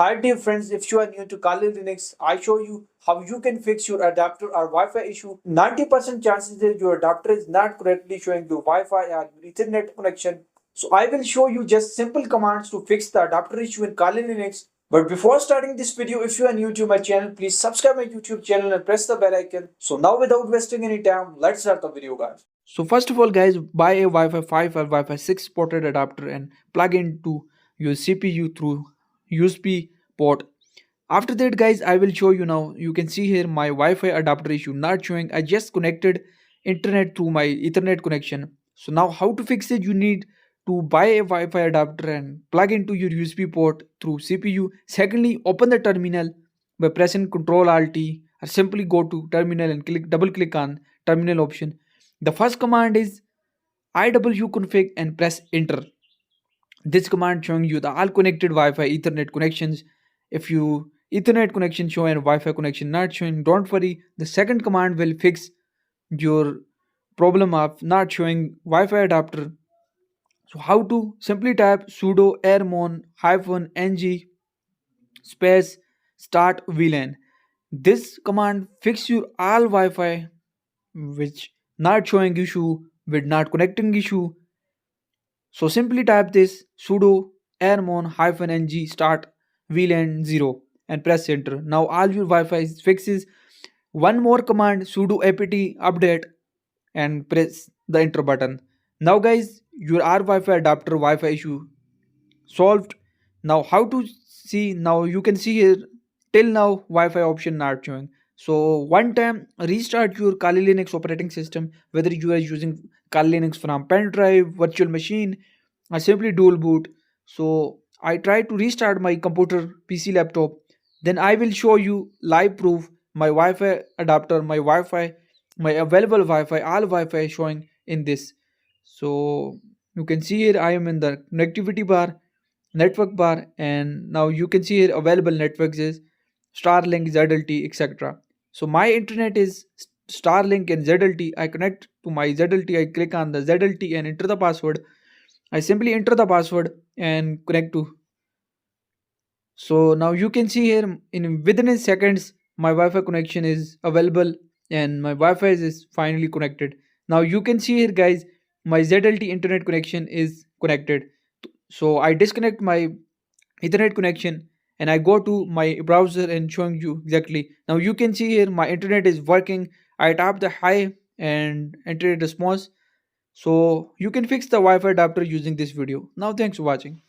Hi dear friends, if you are new to Kali Linux, I show you how you can fix your adapter or Wi-Fi issue. 90% chances that your adapter is not correctly showing the Wi-Fi or Ethernet connection. So I will show you just simple commands to fix the adapter issue in Kali Linux. But before starting this video, if you are new to my channel, please subscribe my YouTube channel and press the bell icon. So now without wasting any time, let's start the video guys. So first of all guys, buy a Wi-Fi 5 or Wi-Fi 6 supported adapter and plug into your CPU through USB port. After that guys, I will show you now. You can see here my Wi-Fi adapter issue not showing. I just connected internet through my Ethernet connection. So now how to fix it? You need to buy a Wi-Fi adapter and plug into your USB port through CPU. Secondly, open the terminal by pressing Ctrl Alt T or simply go to terminal and double click on terminal option. The first command is ifconfig and press enter. This command showing you the all connected Wi-Fi Ethernet connections. If you Ethernet connection show and Wi-Fi connection not showing, don't worry. The second command will fix your problem of not showing Wi-Fi adapter. So how to? Simply type sudo airmon -ng space start VLAN. This command fix your all Wi-Fi which not showing issue with not connecting issue. So simply type this sudo airmon -ng start VLAN 0 and press enter. Now all your Wi-Fi is fixes. One more command sudo apt update and press the enter button. Now guys, your R Wi-Fi adapter Wi-Fi issue solved. Now how to see? Now you can see here till now Wi-Fi option not showing. So one time restart your Kali Linux operating system, whether you are using Kali Linux from pen drive, virtual machine, or simply dual boot. So I try to restart my computer, PC, laptop. Then I will show you live proof my Wi-Fi adapter, my Wi-Fi, my available Wi-Fi, all Wi-Fi showing in this. So you can see here I am in the connectivity bar, network bar, and now you can see here available networks is Starlink, ZLT, etc. So my internet is Starlink and ZLT. I connect to my ZLT. I click on the ZLT and enter the password. I simply enter the password and connect to. So now you can see here in within seconds my Wi-Fi connection is available and my Wi-Fi is finally connected. Now you can see here guys, my ZLT internet connection is connected. So I disconnect my Ethernet connection and I go to my browser and showing you exactly. Now you can see here my internet is working. I tap the hi and enter a response. So you can fix the Wi-Fi adapter using this video. Now thanks for watching.